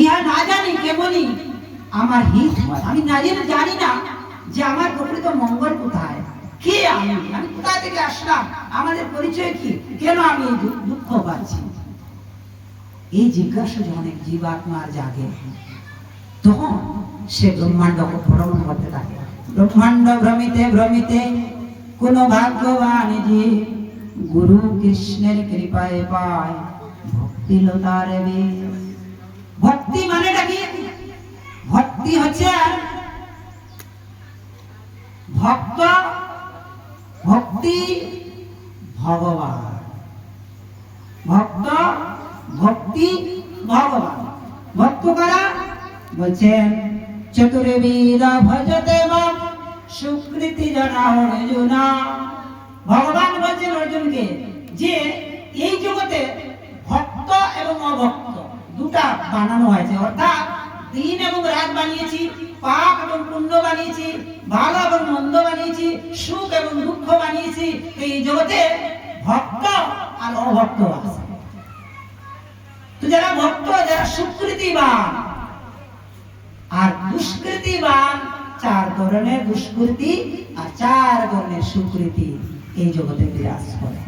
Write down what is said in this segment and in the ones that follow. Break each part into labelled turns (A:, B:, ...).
A: ইহা না জানি কেমনই আমার হিত হয়। আমি জানি না যে আমার প্রকৃত মঙ্গল কোথায়, কে আমি কোথা থেকে আসলাম, আমাদের পরিচয় কি, কেন আমি এই দুঃখ পাচ্ছি। এই জিজ্ঞাসা যখন এক জীবাত্মার জাগে তখন সে ব্রহ্মাণ্ডকে ভ্রমণ করতে থাকে। ব্রহ্মাণ্ড ভ্রমিতে ভ্রমিতে কোন ভাগ্যবান যে গুরু কৃষ্ণের কৃপায় পায় ভক্তিলতার বীজ। ভক্তি মানেটা কি? ভক্তি হচ্ছে ভক্ত, ভক্তি ভগবান, ভক্ত ভক্তি ভগবান। ভক্ত কারা বলছেন? চতুর্বেদ ভজতে মাম সুকৃতি জনা অর্জুনা। ভগবান বলছেন অর্জুনকে যে এই জগতে ভক্ত এবং অভক্ত দুটা বানানো হয়েছে, অর্থাৎ দিন এবং রাত বানিয়েছি, পাপ এবং পুণ্য বানিয়েছি, ভালো এবং মন্দ বানিয়েছি, সুখ এবং দুঃখ বানিয়েছি। এই জগতে ভক্ত আর অভক্ত আছে। তো যারা ভক্ত, যারা সুকৃতিবান আর দুষ্কৃতিবান, চার ধরনের দুষ্কৃতি আর চার ধরনের সুকৃতি এই জগতে বিরাজ করে।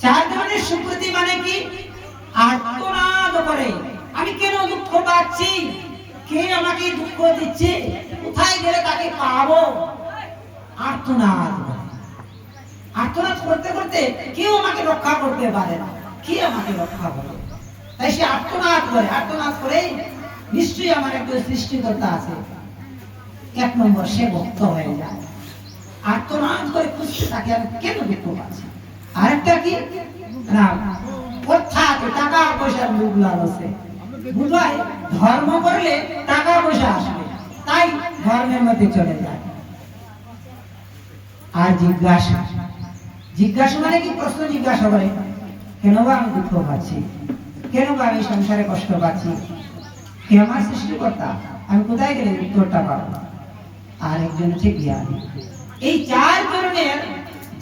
A: চার ধরনের সুকৃতি মানে কি? আর্তনাদ করে, আমি কেন দুঃখ পাচ্ছি, কে আমাকে দুঃখ দিচ্ছে, কোথায় গেলে তাকে পাবো। আর্তনাদ করে, আর্তনাদ করতে করতে কেউ আমাকে রক্ষা করতে পারে না, কে আমাকে রক্ষা করে। তাই সে আর্তনাদ করে, আর্তনাদ করে নিশ্চয়ই আমার একজন সৃষ্টিকর্তা আছে। এক নম্বর, সে ভক্ত হয়ে যায়। আর্তনাদ করে খুঁজতে থাকে আমি কেন দুঃখ পাচ্ছি। আরেকটা কি না, অর্থাৎ টাকা পয়সার লোভ লালসে বুঝায় ধর্ম করলে টাকা পয়সা আসবে, তাই ধর্মের মধ্যে চলে যায়। আর জিজ্ঞাসা, জিজ্ঞাসা মানে কি? প্রশ্ন জিজ্ঞাসা করে, কেন বা আমি দুঃখ পাচ্ছি, কেন বা আমি সংসারে কষ্ট পাচ্ছি, কে আমার সৃষ্টিকর্তা, আমি কোথায় গেলে উত্তরটা পাবো। আর একজন হচ্ছে জ্ঞানী। এই চার ধরনের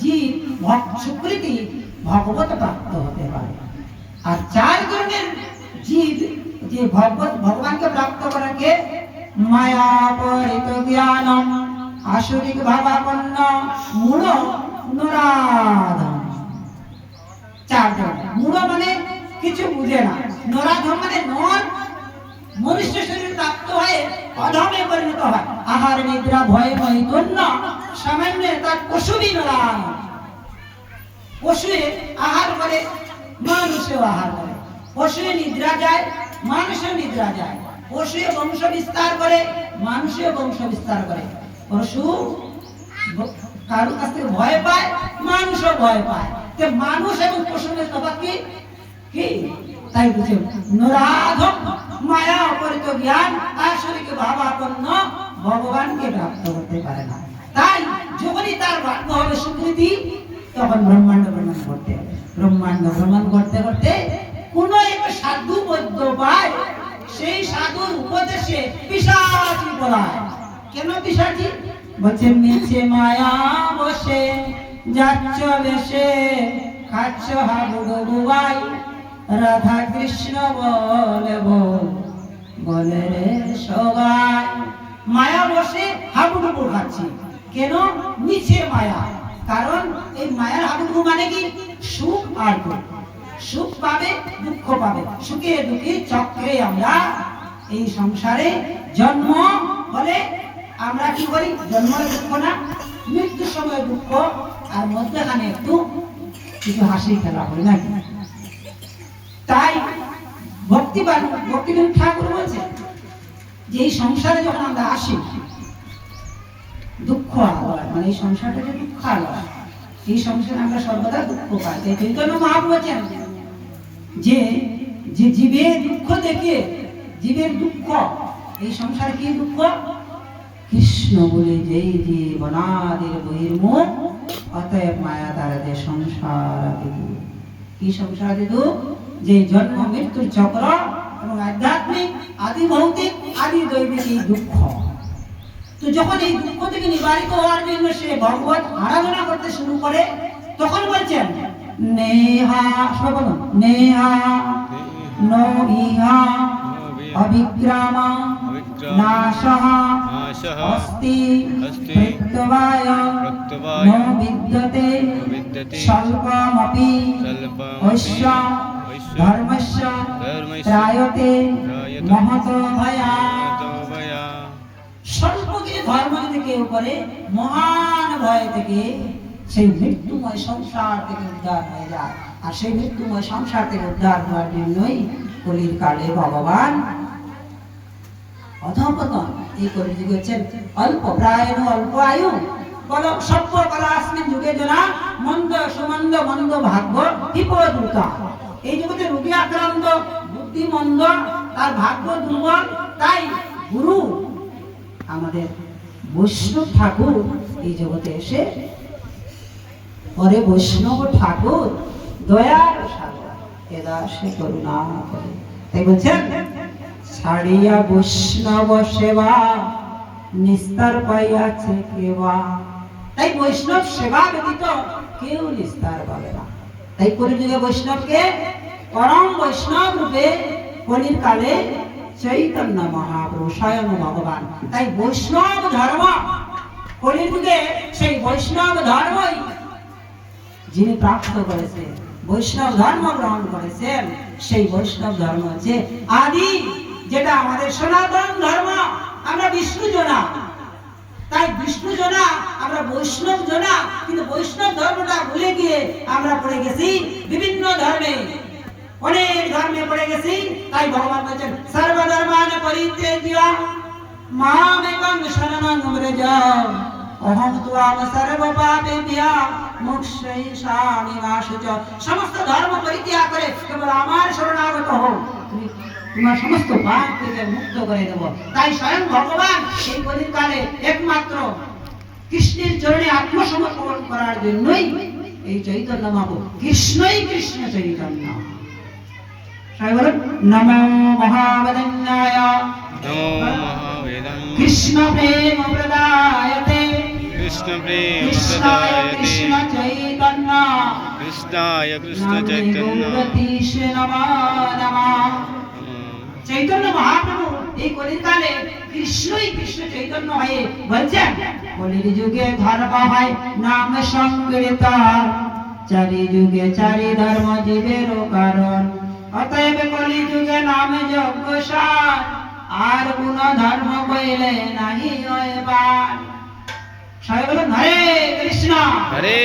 A: জীব সুকৃতি ভগবত প্রাপ্ত হতে পারে। আর চার ধরনের জীব যে ভগবানকে প্রাপ্ত করাকে মায়া পরিত জ্ঞানম আসরিক ভাবাপন্ন মূঢ় নরাধম। চার ধরনের। মূঢ় মানে কিছু বুঝে না, নরাধম মানে নর মনুষ্য শরীর প্রাপ্ত হয়ে অধমে পরিণত হয়। আহার নিদ্রা ভয়ে মৈথুন্য সামান্য তার পশুবি নরাধম। পশুয়ে আহার করে, মানুষেও আহার করে। পশুয়ে নিদ্রা যায়, মানুষেও নিদ্রা যায়। পশুয়ে বংশ বিস্তার করে, মানুষেও বংশ বিস্তার করে। পশু কারোর কাছ থেকে ভয় পায়, মানুষও ভয় পায়। মানুষ এবং পশুর তফাৎ কি? তাই বুঝে নরাধম মায়া অপরিত জ্ঞান আসরিক ভাবাপন্ন ভগবানকে প্রাপ্ত করতে পারে না। তাই যখনই তার ভাগ্য হবে সুকৃতি, তখন ব্রহ্মাণ্ড ভ্রমণ করতে হবে। ব্রহ্মাণ্ড ভ্রমণ করতে করতে কোন এক সাধু বৈদ্য পায়, সেই সাধুর উপদেশে পিশাচি পলায়। কেন পিশাচি? বলছে নিচে মায়া বসে যাচ্ছ বেশে, খাচ্ছ হাবুডু বুবাই, রাধা কৃষ্ণ বলে বলে রে সবাই। মায়া বসে হাবুডুবু খাচ্ছি। কেন? নিচে মায়া। কারণ এই মায়ার হাবুডুবু মানে কি? সুখ আর দুঃখ। সুখ পাবে, দুঃখ পাবে, সুখে দুঃখে চক্রে আমরা এই সংসারে জন্ম হলে আমরা কি করি? জন্ম দুঃখ না, মৃত্যুর সময় দুঃখ, আর মধ্যখানে একটু কিছু হাসি খেলা করি নাকি। তাই ভক্তিবিনোদ ঠাকুর বলছে যে এই সংসারে যখন আমরা আসি দুঃখ আলয়, মানে এই সংসারটা যে দুঃখ আলয়, এই সংসারে আমরা সর্বদা দুঃখ পাই। তাই চৈতন্য মহাপ্রভু বলছেন যে জীবের দুঃখ দেখে, জীবের দুঃখ, এই সংসার কি দুঃখ? কৃষ্ণ বলে যেই জীব অনাদির বহির্মুখ, অতএব মায়া তারা যে সংসার দুঃখ। কি সংসার দুঃখ? যে জন্ম মৃত্যুর চক্র এবং আধ্যাত্মিক আদি ভৌতিক আদি দৈবিক এই দুঃখ। তো যখন এই দুঃখ থেকে নিবারিত হওয়ার জন্য সে ভগবত আরাধনা করতে শুরু করে, তখন বলছেন নেহা, সবাই বলুন নেহা नो इहा अभिग्राम नाशः अस्ति मृत्युवाय नो विद्यते स्वल्पमपि वैश्य धर्मस्य त्रायते महतो भयात्। স্বল্প কিছু ধর্ম যদি কেউ করে মহান ভয় থেকে সেই মৃত্যুময় সংসার থেকে উদ্ধার হয়ে যায়। আর সেই মৃত্যুময় সংসার থেকে উদ্ধার হওয়ার জন্যই কলির কালে ভগবান অধঃপতন এই কলিযুগে হচ্ছেন অল্প প্রায়ণ অল্প আয়ু বল সভ্য কলাস্মিন যুগে জনা মন্দ সুমন্দ মন্দ ভাগ্য বিপদূতা। এই জগতে রোগী আক্রান্ত বুদ্ধি মন্দ তার ভাগ্য দুর্বল। তাই গুরু আমাদের বৈষ্ণব ঠাকুর এই জগতে এসে পরে বৈষ্ণব ঠাকুর দয়ার সাগর এদাসে করুণা করে। তাই বলছেন ছাড়িয়া বৈষ্ণব সেবা নিস্তার পাইয়াছে কেবা। তাই বৈষ্ণব সেবা ব্যতীত কেউ নিস্তার পাবে না। তাই কলিযুগে বৈষ্ণবকে পরম বৈষ্ণব রূপে কলির কালে চৈতন্য মহাপ্রভু স্বয়ং ভগবান। তাই বৈষ্ণব ধর্ম কলির যুগে সেই বৈষ্ণব ধর্মই যিনি প্রাপ্ত করেছে বৈষ্ণব ধর্ম গ্রহণ করেছেন সেই বৈষ্ণব ধর্ম হচ্ছে আদি, যেটা আমাদের সনাতন ধর্ম। আমরা বিষ্ণু জনা, তাই বিষ্ণু জনা আমরা বৈষ্ণব জনা, কিন্তু বৈষ্ণব ধর্মটা ভুলে গিয়ে আমরা পড়ে গেছি বিভিন্ন ধর্মে, অনেক ধর্মে পড়ে গেছি। তাই ভগবান বলছেন সর্বধর্মান পরিত্যাজ্য মামেকং শরণং ব্রজ অহং ত্বাম সর্বপাপেভ্যঃ মোক্ষয়িষ্যামি মা শুচঃ। সমস্ত ধর্ম পরিত্যাগ করে কেবল আমার শরণাগত হও, তোমার সমস্ত পাপ থেকে মুক্ত করে দেব। তাই স্বয়ং ভগবান এই কলির কালে একমাত্র কৃষ্ণের চরণে আত্মসমর্পণ করার জন্যই এই চৈতন্য মহাপ্রভু। কৃষ্ণই কৃষ্ণ চৈতন্য। সবাই বলুন নমো মহাবদন্যায় কৃষ্ণ প্রেম প্রদায়তে কৃষ্ণায় কৃষ্ণ চৈতন্য
B: কৃষ্ণায় কৃষ্ণ চৈতন্য
A: নমো নমঃ। চৈতন্য মহাপ্রভু এই কলির কালে কৃষ্ণই কৃষ্ণ চৈতন্য হয়ে বলছেন কলির যুগে ধর্ম হয় নাম সংকীর্তন, চারি যুগে চারি ধর্ম জীবেরও কারণ। অতএব কলি যুগে নাম যজ্ঞ সার, আর কোন ধর্ম কইলে নাহি হইবার। সবাই বলুন হরে কৃষ্ণ
B: হরে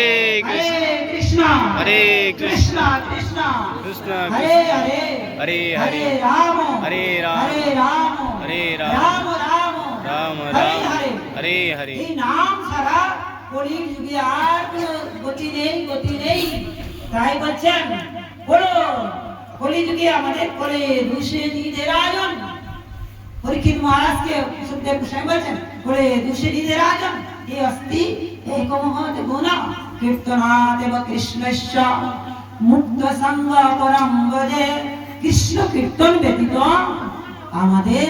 A: কৃষ্ণ
B: হরে
A: কৃষ্ণ কৃষ্ণ
B: কৃষ্ণ
A: হরে হরে
B: হরে
A: হরে রাম
B: হরে রাম
A: হরে রাম
B: হরে রাম
A: রাম রাম
B: রাম
A: হরে
B: রাম
A: হরে
B: হরে হরে।
A: এই নাম ছাড়া কলির যুগে আর কোনো গতি নেই, গতি নেই। তাই বলছেন বলো কলি যুগে আমাদের করে দুষে নিজের আয়োজন। পরীক্ষিত মহারাজকে সুখদেব গোস্বামী বলছেন বলে দুষে নিজের আয়োজন এই অস্তি একমহৎ গুণ কীর্তনাদেব কৃষ্ণস্য মুক্ত সঙ্গ পরম ভজে। কৃষ্ণ কীর্তন ব্যতীত আমাদের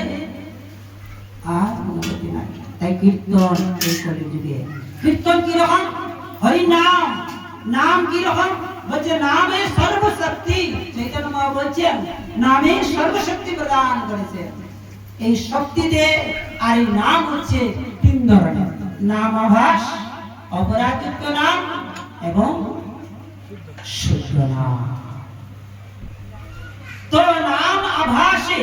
A: আর কোনো গতি নাই। তাই কীর্তন এই কলি যুগে কীর্তন কি রকম? হরি নাম। নাম কি রকম? বলছে নামে সর্বশক্তি। চৈতন্য মহাপ্রভু বলছেন নামে সর্বশক্তি প্রদান করেছে। এই শক্তিতে আর এই নাম হচ্ছে তিন ধরনের নাম আভাস, অপরাযুক্ত নাম এবং শুদ্ধ নাম। তো নাম আভাসে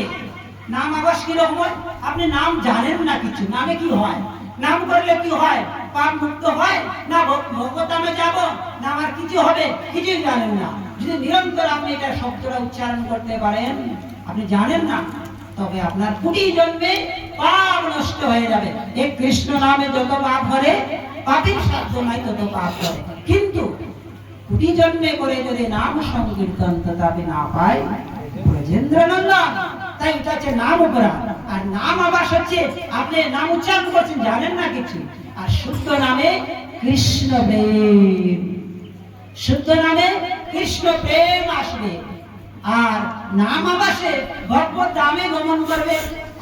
A: নাম আভাস কি রকম? আপনি নাম জানেন না কিছু, নামে কি হয়, নাম করলে কি হয়, পাপ মুক্ত হয় না, ভগবতামে যাব না, আমার কিছু হবে, কিছুই জানেন না। যদি নিরন্তর আপনি এটা শব্দটা উচ্চারণ করতে পারেন, আপনি জানেন না, তবে আপনার কোটি জন্মে পাপ নষ্ট হয়ে যাবে। এই কৃষ্ণ নামে যত পাপ করে পাপের সাধ্য নাই তত পাপ করে। কিন্তু কোটি জন্মে করে যদি নাম সংকীর্তন তথাপি না পায় ব্রজেন্দ্র নন্দন। তাই এটা হচ্ছে নাম অপরাধ। আর নাম আবাস হচ্ছে আপনি নাম উচ্চারণ করছেন জানেন না কিছু। আর শুদ্ধ নামে কৃষ্ণ প্রেম, শুদ্ধ নামে কৃষ্ণ প্রেম আসবে। আর নাম আবাসে ভগবত নামে গমন করবে।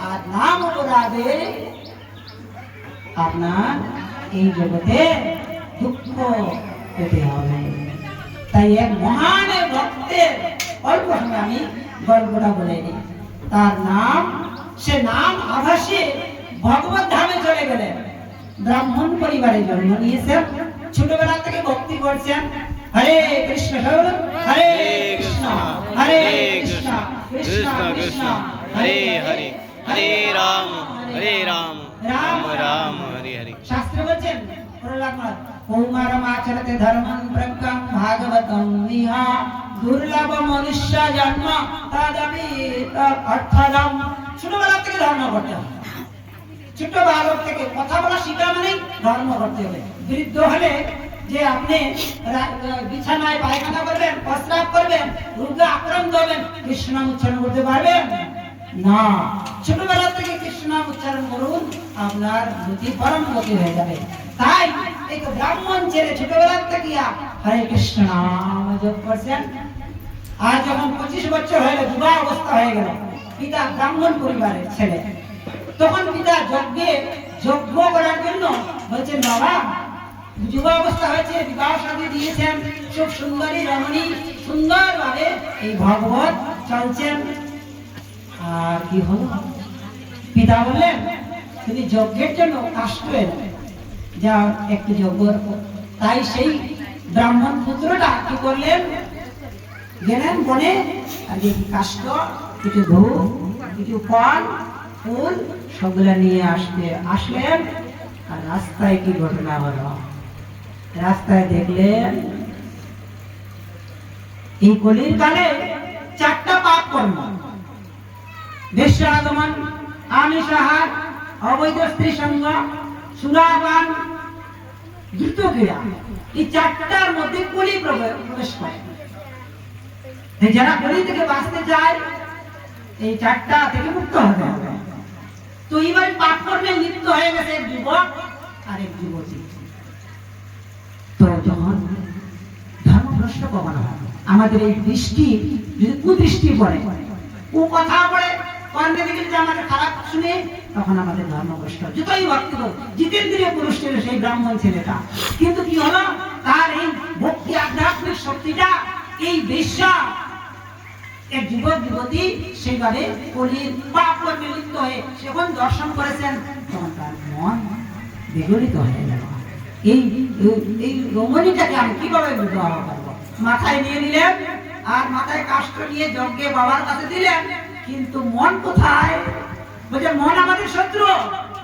A: আর নাম অপরাধে আপনার এই জগতে দুঃখ পেতে হবে। তাই এক মহান ভক্তের অল্প সময় আমি গল্পটা বলে নি। তার নাম, সে নাম আভাসে ভগবত ধামে চলে গেলেন। ব্রাহ্মণ পরিবারে জন্ম নিয়েছেন, ছোটবেলা থেকে ভক্তি করছেন। হরে কৃষ্ণ হরে কৃষ্ণ হরে কৃষ্ণ কৃষ্ণ কৃষ্ণ
B: হরে হরে, হরে রাম রাম রাম হরে হরে।
A: শাস্ত্র বলছেন প্রহ্লাদ মহারাজ, কৌমারম আচরতে ধর্মং প্রজ্ঞাং ভাগবতং নিহা দুর্লভ মনুষ্য জন্ম তদপি অর্থদম। ছোটবেলা থেকে ধর্ম করতে হবে। ছোট বালক থেকে কথা বলা শিখা মানে ধর্ম করতে হবে। বৃদ্ধ হলে যে আপনি বিছানায় পায়খানা করবেন, প্রস্রাব করবেন, রোগে আক্রান্ত হবেন, কৃষ্ণ নাম উচ্চারণ করতে পারবেন না। ছোটবেলা থেকে কৃষ্ণ নাম উচ্চারণ করুন, আপনার গতি পরম গতি হয়ে যাবে। তাই এই তো ব্রাহ্মণ ছেলে ছোটবেলা থেকে হরে কৃষ্ণ নাম জপ করছেন। আর যখন 25 বছর হয়ে বিবাহ অবস্থা হয়ে গেল, পিতা ব্রাহ্মণ পরিবারের ছেলে, তখন পিতা যজ্ঞ করার জন্য বলছেন, বাবা যুব অবস্থা হয়েছে, বিবাহ শাদী দিয়েছেন, খুব সুন্দরী রমণী, সুন্দরভাবে এই ভগবত চলছেন। আর কি হলো, পিতা বললেন তুমি যজ্ঞের জন্য কাষ্ঠ এলো, যা একটু যজ্ঞ। তাই সেই ব্রাহ্মণ পুত্রটা কি করলেন, গেলেন বনে, আর কাষ্ঠ, কিছু ধূপ, কিছু ফল ফুল সবগুলা নিয়ে আসলেন। আর রাস্তায় কি ঘটনা হলো, রাস্তায় দেখলেন এই কলির কালে 4টা পাপ কর্ম, বেশ্যাগমন, আমিষ আহার, অবৈধ স্ত্রী সঙ্গ, সুরাপান, দ্রুত ক্রীড়া, এই 4টার মধ্যে কলি প্রবেশ করে। যারা কলি থেকে বাঁচতে চায় এই 4টা থেকে মুক্ত হতে হবে। তো এবার পাপ কর্মে লিপ্ত হয়ে গেছে এক যুবক আর এক যুবতী। তো যখন ধর্মভ্রষ্ট কখন হয়, আমাদের এই দৃষ্টি যদি কুদৃষ্টি পড়ে, কথা পড়ে, কর্মে দিকে যদি আমাদের খারাপ শুনে, তখন আমাদের ধর্মভ্রষ্ট। যতই ভক্তি হোক, জিতেন্দ্রীয় পুরুষ ছিল সেই ব্রাহ্মণ ছেলেটা, কিন্তু কি হলো, তার এই ভক্তি আধ্যাত্মিক শক্তিটা এই বেশ্যা এক যুবক যুবতী সেইভাবে কলির পাপ কর্মে লিপ্ত হয়ে যখন দর্শন করেছেন, তখন তার মন বিগলিত হয়ে গেল। এই রমণীটাকে আমি কিভাবে বিবাহ করবো, মাথায় নিয়ে নিলেন, আর মাথায় কাষ্ঠ নিয়ে যজ্ঞে বাবার কাছে দিলেন। কিন্তু মন কোথায়, বলছে মন আমাদের শত্রু,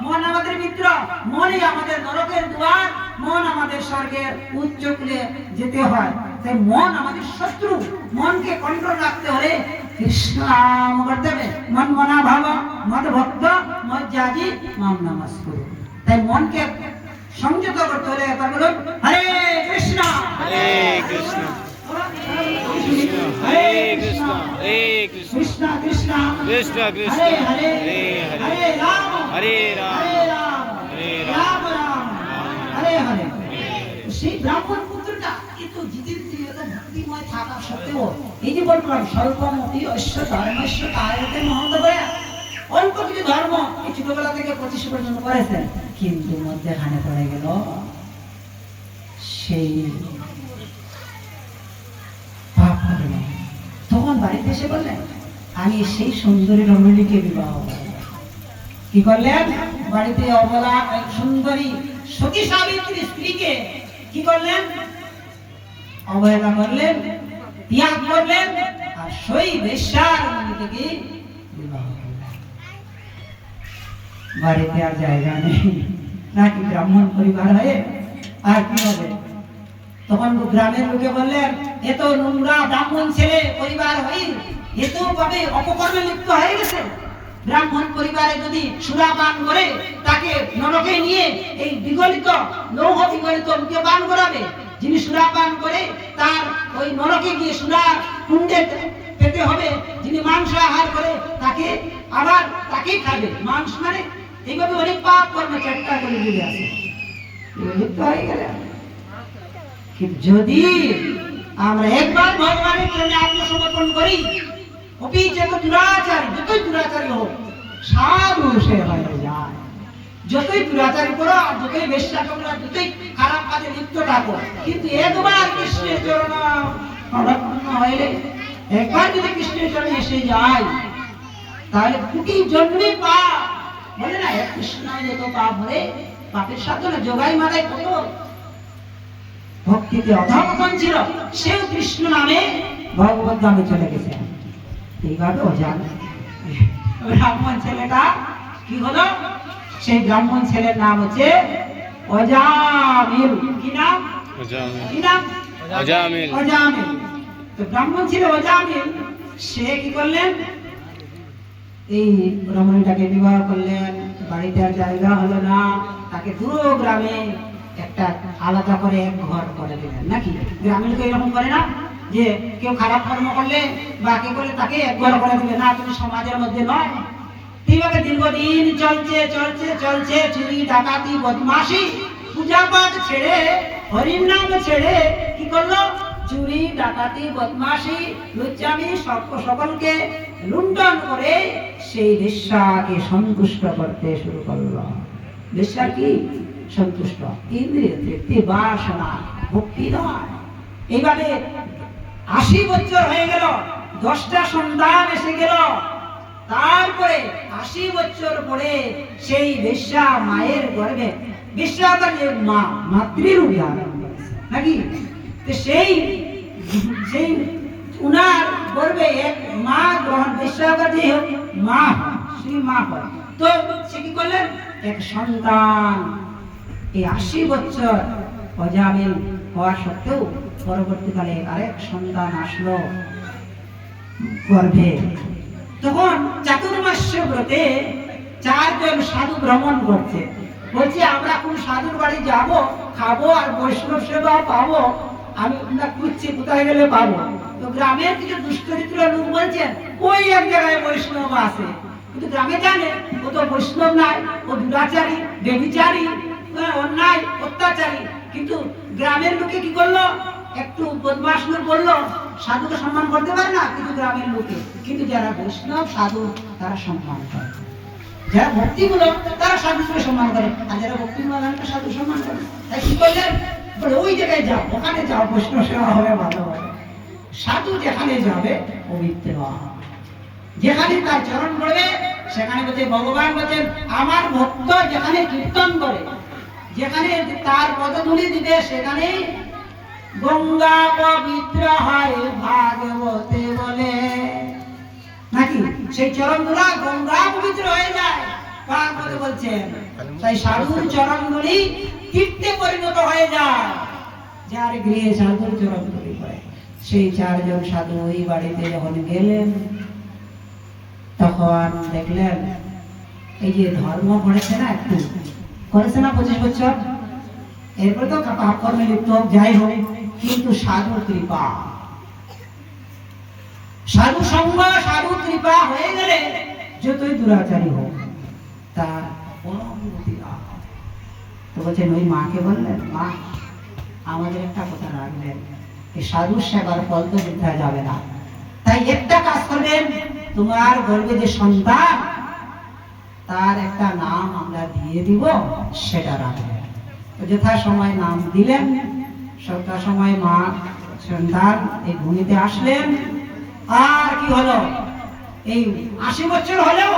A: মন আমাদের মিত্র, মনই আমাদের নরকের দুয়ার, মন আমাদের স্বর্গের উচ্চ কুলে যেতে হয়। তাই মন আমাদের শত্রু, মনকে কন্ট্রোল রাখতে হলে কৃষ্ণ নাম করতে হবে। মন মনা ভাব মদ ভক্ত মজ্জাজি মাম নমস্কুরু। তাই মনকে সংযত করতে হলে একবার বলুন হরে কৃষ্ণ
B: হরে কৃষ্ণ
A: হরে কৃষ্ণ
B: হরে কৃষ্ণ
A: কৃষ্ণ কৃষ্ণ
B: কৃষ্ণ কৃষ্ণ
A: হরে হরে
B: হরে হরে,
A: হরে রাম
B: হরে রাম
A: হরে রাম
B: হরে
A: রাম
B: রাম
A: রাম হরে হরে। সেই ব্রাহ্মণ পুত্রটা কিন্তু জিতেন্দ্রিয়তা ভক্তিময় থাকা সত্ত্বেও, এই যে বললাম স্বল্পমতি ঐশ্ব ধর্মস্ব কায়তে মহন্ত বলে অল্প কিছু ধর্ম এই ছোটবেলা থেকে 25 পর্যন্ত করেছেন, কিন্তু মধ্যখানে পড়ে গেল সেই পাপ কর্ম। তখন বাড়িতে এসে বললেন আমি সেই সুন্দরী রমণীকে বিবাহ করব। কি করলেন, বাড়িতে অবলা এক সুন্দরী সতী সাবিত্রী স্ত্রীকে কি করলেন, অবহেলা করলেন, ত্যাগ করলেন, আর সেই বেশ্যার রমণীকে বিবাহ করলেন। বাড়িতে আর জায়গা নেই, নাকি ব্রাহ্মণ পরিবার হয়ে আর কি হবে। তখন গ্রামের লোকে বললেন এত নোংরা ব্রাহ্মণ ছেলে পরিবার হয়ে এত ভাবে অপকর্মে লিপ্ত হয়ে গেছে। ব্রাহ্মণ পরিবারে যদি সুরা পান করে তাকে নরকে নিয়ে এই বিগলিত লৌহ বিগলিত মুখে পান করাবে। যিনি সুরা পান করে তার ওই নরকে গিয়ে সুরা কুণ্ডে পেতে হবে। যিনি মাংস আহার করে তাকে আবার তাকেই খাবে মাংস, মানে এইভাবে অনেক পাপ কর্ম চেষ্টা করে দিয়ে আসে লিপ্ত হয়ে গেলে। যদি আমরা একবার ভগবানের চরণে আত্মসমর্পণ করি, যতই দুরাচারী হোক সাধু সে হয়ে যায়। যতই দুরাচারী করো, যতই বেশ্যা করো, যতই খারাপ কাজে লিপ্ত থাকো, কিন্তু একবার কৃষ্ণের চরণ হয়ে একবার যদি কৃষ্ণের চরণে এসে যায় তাহলে কোটি জন্মে পাপ, বলে না এক কৃষ্ণ নামে যত পাপ হয়, পাপের সাথে না যোগাই মারাই কত ভক্তিতে অধঃপতন ছিল, সেও কৃষ্ণ নামে ভগবত ধামে চলে গেছে। এইভাবে অজান ব্রাহ্মণ ছেলেটা কি হলো, সেই ব্রাহ্মণ ছেলের নাম হচ্ছে অজামিল। কি নাম? কি নাম?
B: অজামিল।
A: অজামিল। তো ব্রাহ্মণ ছিল অজামিল, সে কি করলেন, এই রমণীটাকে বিবাহ করলেন, বাড়িতে আর জায়গা হলো না, তাকে দূর গ্রামে একটা আলাদা করে এক ঘর করে দিলেন। নাকি গ্রামের লোক এরকম করে না, যে কেউ খারাপ কর্ম করলে বা কে করলে তাকে এক ঘর করে দিবে না, তুমি সমাজের মধ্যে নয়। এইভাবে দীর্ঘদিন চলছে চলছে চলছে, চুরি ডাকাতি বদমাশি, পূজা পাঠ ছেড়ে হরির নাম ছেড়ে কি করলো, চুরি ডাকাতি বদমাশি লুচ্চামি সকলকে লুণ্ঠন করে সেই বেশ্যাকে সন্তুষ্ট করতে শুরু করলো। বেশ্যা কি? সন্তুষ্ট, ইন্দ্রিয় তৃপ্তি, বাসনা, ভক্তি নয়। এইভাবে 80 বছর হয়ে গেল, 10টা সন্তান এসে গেল। তারপরে 80 বছর পরে সেই বেশ্যা মায়ের গর্ভে, বেশ্যা মা মাতৃরূপে আরম্ভ করেছে। নাকি সেই সেই উনার গর্ভে এক মা গ্রহণ, বেশ্যাকার যে মা সেই মা হয়। তো সে কি করলেন, এক সন্তান। এই 80 বছর অজামিল হওয়া সত্ত্বেও পরবর্তীকালে আরেক সন্তান আসলো গর্ভে। তখন চাতুর্মাস্য ব্রতে 4 জন সাধু ভ্রমণ করছে, বলছে আমরা কোন সাধুর বাড়ি যাব, খাবো আর বৈষ্ণব সেবা পাবো, আমরা খুঁজছি কোথায় গেলে পাবো। তো গ্রামের কিছু দুষ্চরিত্র লোক বলছেন ওই এক জায়গায় বৈষ্ণব আছে, কিন্তু গ্রামে জানে ও তো বৈষ্ণব নাই, ও দুরাচারী, বেবিচারী, অন্যায় অত্যাচারী। কিন্তু গ্রামের লোকে কি করলো, একটু বদমাশ লোক বললো, সাধুকে সম্মান করতে পারে না, কিন্তু গ্রামের লোকে, কিন্তু যারা বৈষ্ণব সাধু তারা সম্মান করে, যারা ভক্তিমূলক তারা সাধুকে সম্মান করে, আর যারা ভক্তিমূলক সাধু সম্মান করে। তাই কি করলেন, ওই জায়গায় যাও, ওখানে যাও, বৈষ্ণব সেবা হবে, ভালো হবে। সাধু যেখানে যাবে পবিত্র, যেখানে তার চরণ পড়বে সেখানে বলছে, ভগবান বলছেন আমার ভক্ত যেখানে কীর্তন করে, যেখানে তার পদধূলি দিবে সেখানে গঙ্গা পবিত্র হয় ভাগবতে বলে। নাকি সেই চরণগুলা গঙ্গা পবিত্র হয়ে যায়, ভাগবতে বলছেন। তাই সাধুর চরণগুলি তীর্থে পরিণত হয়ে যায়, যার গৃহে সাধুর চরণগুলি পড়ে। সেই 4 জন সাধু ওই বাড়িতে যখন গেলেন, তখন দেখলেন এই যে ধর্ম করেছে না, একটু করেছে না 25 বছর, এরপরে তো পাপ কর্মে লিপ্ত হোক, যাই হোক, কিন্তু সাধু কৃপা, সাধু সঙ্গ, সাধু কৃপা হয়ে গেলে যতই দুরাচারী হোক তার কোনো অনুমতি না। তো বলছেন ওই মাকে বললেন, মা আমাদের একটা কথা রাখবেন, এই সাধু সেবার ফল তো বৃথা যাবে না, তাই একটা কাজ করবেন, তোমার গর্ভে যে সন্তান তার একটা নাম আমরা দিয়ে দিব, সেটা রাখবেন। যথা সময় নাম দিলেন, সবটা সময় মা সন্তান এই ভূমিতে আসলেন। আর কি হলো, এই 80 বছর হলেও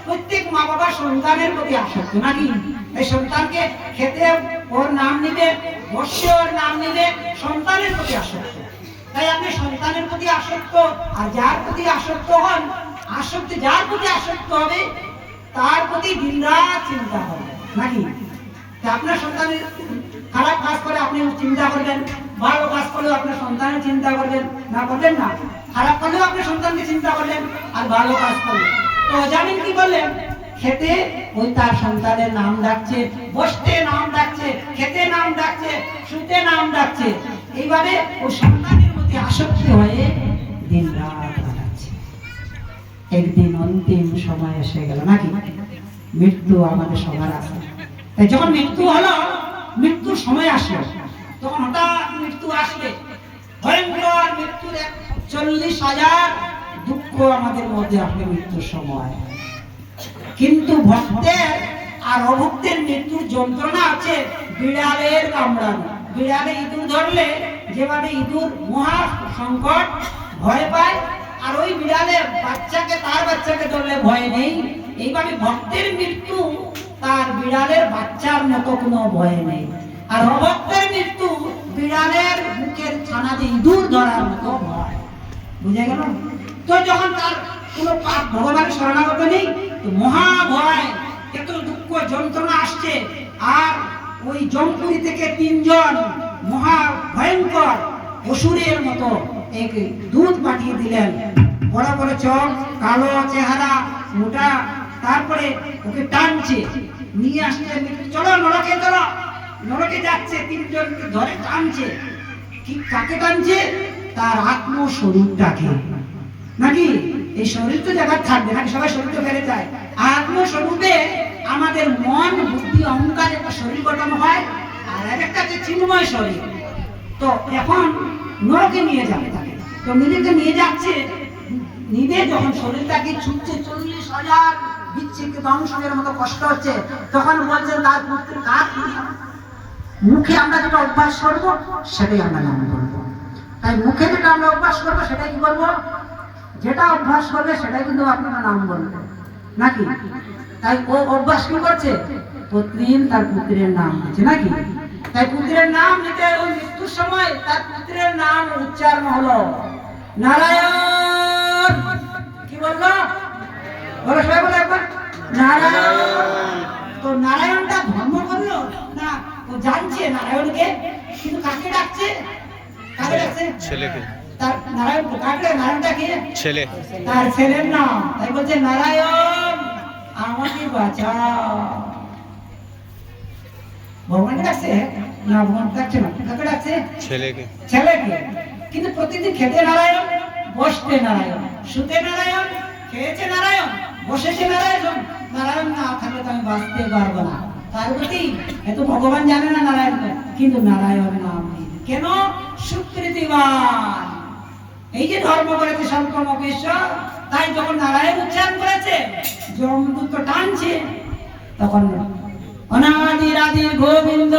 A: প্রত্যেক মা বাবা সন্তানের প্রতি আসক্ত। নাকি এই সন্তানকে খেতে ওর নাম নিবে, বসে ওর নাম নিবে, সন্তানের প্রতি আসক্ত। তাই আপনি সন্তানের প্রতি আসক্ত, আর যার প্রতি আসক্ত হন, আসক্তি যার প্রতি আসক্ত হবে তার প্রতি দিনরাত চিন্তা করবেন। নাকি আপনার সন্তানের খারাপ কাজ করে আপনি চিন্তা করবেন, ভালো কাজ করলেও আপনার সন্তানের চিন্তা করবেন, না করবেন না? খারাপ করলেও আপনি সন্তানকে চিন্তা করলেন, আর ভালো কাজ করলেন। তো জানেন কি বললেন, খেতে ওই তার সন্তানের নাম ডাকছে, বসতে নাম ডাকছে, খেতে নাম ডাকছে, শুতে নাম ডাকছে। এইভাবে ওই সন্তানের প্রতি আসক্তি হয়ে দিন রাত কাটাচ্ছে। একদিন অন্তিম সময় এসে গেল। নাকি মৃত্যু আমাদের সবার আছে। তাই যখন মৃত্যু হলো, মৃত্যুর সময় আসলো, তখন হঠাৎ মৃত্যু আসবে, ভয়ঙ্কর মৃত্যুর 40,000 দুঃখ আমাদের মধ্যে আসবে মৃত্যুর সময়। কিন্তু ভক্তের আর অভক্তের মৃত্যুর যন্ত্রণা আছে বিড়ালের কামড়ানো। বিড়ালে ইঁদুর ধরলে যেভাবে ইঁদুর মহা সংকট ভয় পায়, আর ওই বিড়ালে বাচ্চাকে তার বাচ্চাকে ধরলে ভয় নেই। এইভাবে ভক্তের মৃত্যু তার বিড়ালের বাচ্চার মতো কোনো ভয় নেই, আর অভক্তের মৃত্যু বিড়ালের মুখের ছানা দিয়ে ইঁদুর ধরার মতো ভয়। বুঝে গেল? তো যখন তার কোনো পাপ ভগবানের শরণাগত নেই, তো মহা ভয়, এত দুঃখ যন্ত্রণা আসছে। আর ওই জমপুরি থেকে 3 জন মহা ভয়ঙ্কর অসুরের মতো এক দূত পাঠিয়ে দিলেন, বড় বড় চোখ, কালো চেহারা, মোটা, তারপরে ওকে টানছে, নিয়ে আসছে, চলো নরকে চলো। নরকে যাচ্ছে, 3 জনকে ধরে টানছে। কি কাকে টানছে? তার আত্মস্বরূপটাকে। নাকি এই শরীর তো জায়গা থাকবে নাকি, সবাই শরীর তো ফেলে যায়। আত্মস্বরূপে আমাদের মন, বুদ্ধি, অহংকার একটা শরীর গঠন হয়, আর একটা যে চিন্ময় শরীর। তো এখন নরকে নিয়ে যাবে তাকে। তো নিজেকে নিয়ে যাচ্ছে, নিবে যখন শরীরটাকে ছুটছে, 40,000 বিচ্ছিন্ন দংশনের মতো কষ্ট হচ্ছে, তখন বলছেন তার পুত্র কার মুখে আমরা যেটা অভ্যাস করবো সেটাই আমরা নাম করবো। তাই মুখে যেটা আমরা অভ্যাস করবো সেটাই কি করবো? যেটা অভ্যাস করবে সেটাই কিন্তু আপনারা নাম বলবে নাকি। তাই ও অভ্যাস কি করছে? প্রতিদিন তার পুত্রের নাম আছে নাকি। তাই পুত্রের নাম নিতে ওই মৃত্যুর সময় তার পুত্রের নাম উচ্চারণ হলো নারায়ণ। কি বললো? বলো সবাই, বলো একবার নারায়ণ। তো নারায়ণটা ধর্ম করলো না, ও জানছে নারায়ণকে, কিন্তু কাকে ডাকছে? কাকে ডাকছে?
B: ছেলেকে।
A: তার নারায়ণ কাকে? নারায়ণটা কে?
B: ছেলে।
A: তার ছেলের নাম। তাই বলছে নারায়ণ আমাকে বাঁচাও। ভগবানকে ডাকছে না, ভগবান ডাকছে না, কাকে ডাকছে?
B: ছেলেকে।
A: ছেলেকে। কিন্তু প্রতিদিন খেতে নারায়ণ, বসতে নারায়ণ, শুতে নারায়ণ, খেয়েছে নারায়ণ, বসেছে নারায়ণ। নারায়ণ না থাকলে তো আমি বাঁচতে পারবো না। পার্বতী এত ভগবান জানে না নারায়ণ, কিন্তু নারায়ণ নাম নেই। কেন? সুকৃতিবান। এই যে ধর্ম করেছে শঙ্কর, তাই যখন নারায়ণ উচ্চারণ করেছে, যমদূত টানছে, তখন অনাদির আদির গোবিন্দ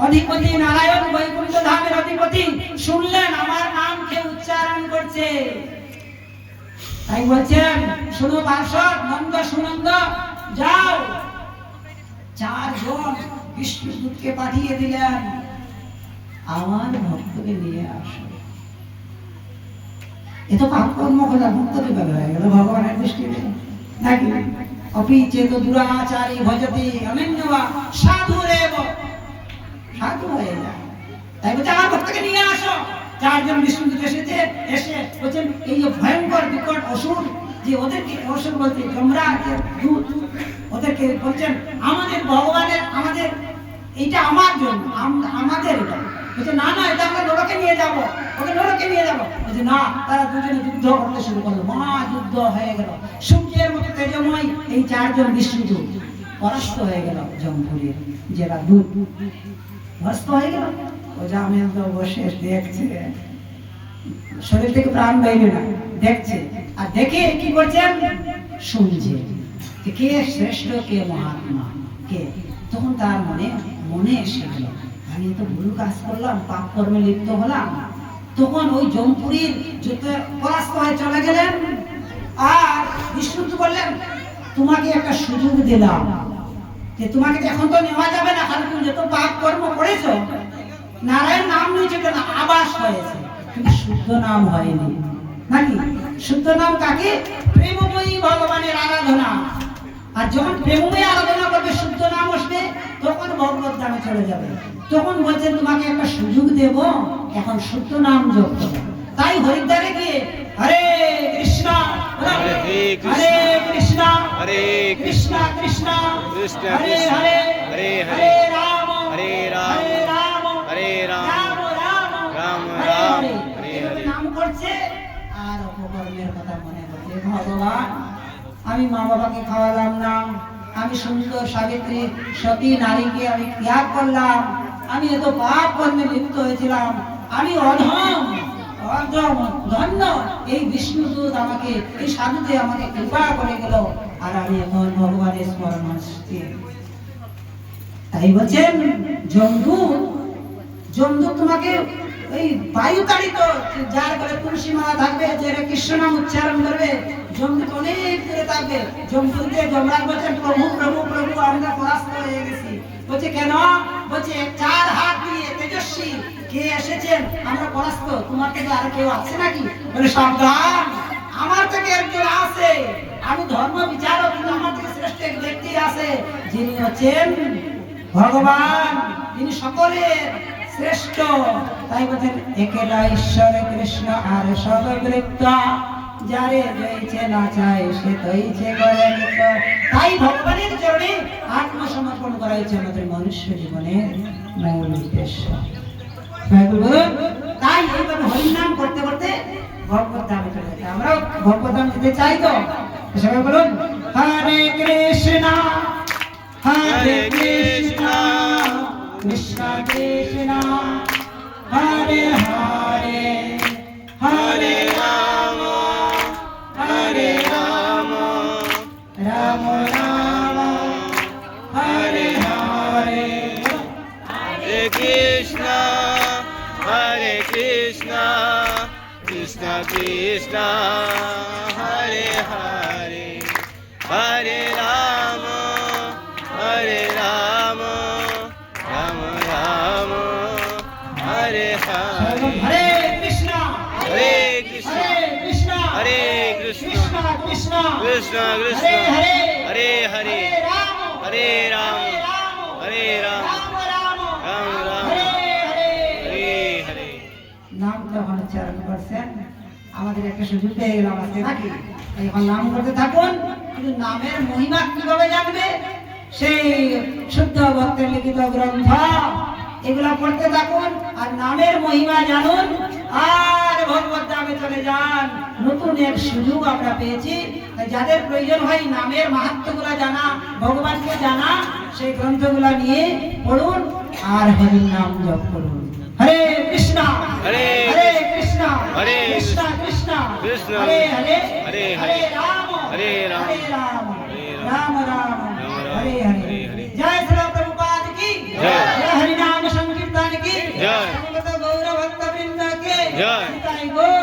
A: অধিপতি নারায়ণ, বৈকুণ্ঠ ধামের অধিপতি শুনলেন আমার নাম কে উচ্চারণ করছে। তাই বলছেন, শুনো পার্শ্বদ, নন্দ সুনন্দ, যাও 4 জন বিষ্ণুদূতকে পাঠিয়ে দিলেন, আমার ভক্তকে নিয়ে আসো। এ তো পাপ কর্ম করা ভক্তকে ব্যবহার হয়ে গেল ভগবানের দৃষ্টিতে নাকি। অপি চেত দুরাচারী ভজতে অনন্যবা সাধুরেব, সাধু হয়ে যায়। তাই বলছে আমার ভক্তকে নিয়ে আসো। 4 জন বিষ্ণুদূত এসেছে, এসে বলছেন এই যে ভয়ঙ্কর বিকট অসুর, যে ওদেরকে অসুর বলতে যমরাজের দূত, ওদেরকে বলছেন আমাদের ভগবানের, আমাদের এইটা আমার জন্য, আমাদের এটা। বলছে না না, এটা আমরা নরকে নিয়ে যাবো, ওকে নরকে নিয়ে যাবো। বলছে না, তারা দুজনে যুদ্ধ করতে শুরু করলো, মহা যুদ্ধ হয়ে গেল। সূর্যের মতো তেজময় এই 4 জন বিষ্ণুদূত পরাস্ত হয়ে গেল। জমপুরের যারা দূত ভস্ত হয়ে গেল। ও জামিন তো বসে দেখছে, শরীর থেকে প্রাণ বেরোবে না, দেখছে। আর দেখে কি করছেন? শুনছে কে শ্রেষ্ঠ, কে মহাত্মা, কে। তখন তার মনে এসে গেল আমি তো ভুল কাজ করলাম, পাপ কর্মে লিপ্ত হলাম। তখন ওই জমপুরীর যুদ্ধে পরাস্ত হয়ে চলে গেলেন। আর বিষ্ণু বললেন তোমাকে একটা সুযোগ দিলাম, যে তোমাকে এখন তো নেওয়া যাবে না, কারণ তুমি যত পাপ কর্ম করেছো। নারায়ণ নাম নিয়েছে কেন? আবাস হয়েছে, কিন্তু শুদ্ধ নাম হয়নি নাকি। শুদ্ধ নাম কাকে? প্রেমময়ী ভগবানের আরাধনা। আর যখন প্রেমময়ী আরাধনা করবে, শুদ্ধ নাম আসবে, তখন ভগবত নামে চলে যাবে। তখন বলছেন তোমাকে একটা সুযোগ দেব, এখন শুদ্ধ নাম জপ করো। তাই হরিদ্বারে গিয়ে হরে কৃষ্ণ হরে কৃষ্ণ
B: হরে
A: কৃষ্ণ কৃষ্ণ
B: কৃষ্ণ
A: হরে
B: কৃষ্ণ
A: হরে
B: হরে
A: হরে
B: হরে
A: রাম
B: হরে রাম
A: হরে রাম
B: হরে রাম
A: রাম রাম
B: রাম
A: হরে
B: রাম
A: হরে।
B: হরে
A: এভাবে
B: হরে।
A: নাম করছে আর অপকর্মের কথা মনে করছে। ভগবান আমি মা বাবাকে খাওয়ালাম না, আমি সুন্দর সাবিত্রী সতী নারীকে আমি ত্যাগ করলাম, আমি এত পাপ কর্মে লিপ্ত হয়েছিলাম, আমি অধম অধম ধন্য। এই বিষ্ণুদূত আমাকে, এই সাধুতে আমাকে কৃপা করে গেল, আর আমি এখন ভগবানের স্মরণ আসছি। তাই বলছেন যমদূত তোমাকে ওই বায়ু তাড়িত যার ঘরে তুলসী মালা থাকবে, যে কৃষ্ণ নাম উচ্চারণ করবে, যমদূত অনেক দূরে থাকবে। যমদূতে যমরাজ বলছেন, প্রভু প্রভু প্রভু আমরা পরাস্ত হয়ে গেছি। বলছে কেন? বলছে 4 হাত দিয়ে তেজস্বী কে এসেছেন, আমরা পরাস্ত, তোমার থেকে আর কেউ আছে নাকি? বলে সাবধান, আমার থেকে একজন আছে, আমি ধর্ম বিচারক, কিন্তু আমার থেকে শ্রেষ্ঠ এক ব্যক্তি আছে, যিনি হচ্ছেন ভগবান, তিনি সকলের শ্রেষ্ঠ। তাই বলছেন একেলা ঈশ্বর কৃষ্ণ আর সর্ববৃত্ত, যারে জয়ছে না চায় সে তৈছে করে নিত্য। তাই ভগবানের চরণে আত্মসমর্পণ করা হয়েছে আমাদের মনুষ্য জীবনের মূল উদ্দেশ্য। বলুন, তাই এইভাবে হরিনাম করতে করতে ভগবত ধামে চলে যেতে, আমরাও ভগবত ধাম যেতে চাই তো। সবাই বলুন হরে কৃষ্ণ হরে কৃষ্ণ কৃষ্ণ কৃষ্ণ হরে হরে হরে
B: রাম হরে রাম
A: রাম রাম হরে হরে।
B: হরে কৃষ্ণ হরে কৃষ্ণ কৃষ্ণ কৃষ্ণ হরে হরে হরে রাম রাম রাম রাম হরে হরে।
A: হরে কৃষ্ণ
B: হরে কৃষ্ণ
A: হরে কৃষ্ণ
B: হরে কৃষ্ণ
A: কৃষ্ণ কৃষ্ণ
B: কৃষ্ণ কৃষ্ণ হরে হরে হরে রাম হরে রাম রাম রাম হরে হরে।
A: নাম যখন উচ্চারণ করছেন আমাদের একটা সুযোগ পেয়ে গেলাম আজকে নাকি? এখন নাম করতে থাকুন, কিন্তু নামের মহিমা কিভাবে জানবে? সেই শুদ্ধ ভক্তের লিখিত গ্রন্থ এগুলা পড়তে থাকুন আর নামের মহিমা জানুন, আর ভগবত ধামে চলে যান। নতুন এক সুযোগ আমরা পেয়েছি। তাই যাদের প্রয়োজন হয় নামের মাহাত্ম্যগুলা জানা, ভগবানকে জানা, সেই গ্রন্থগুলা নিয়ে পড়ুন আর হরির নাম জপ করুন। হরে কৃষ্ণ
B: হরে
A: হরে কৃষ্ণ
B: হরে
A: কৃষ্ণ কৃষ্ণ
B: কৃষ্ণ
A: হরে হরে
B: হরে হরে
A: হরে রাম
B: হরে রাম
A: হরে রাম
B: হরে
A: রাম রাম হরে হরে।
B: হরে।
A: জয় শ্রী প্রভুপাদ কি
B: জয়।
A: জয় হরি নাম সংकीर्तन की
B: জয়।
A: সমবেত গৌর ভক্তবৃন্দ কে
B: জয়।
A: নিতাই গৌর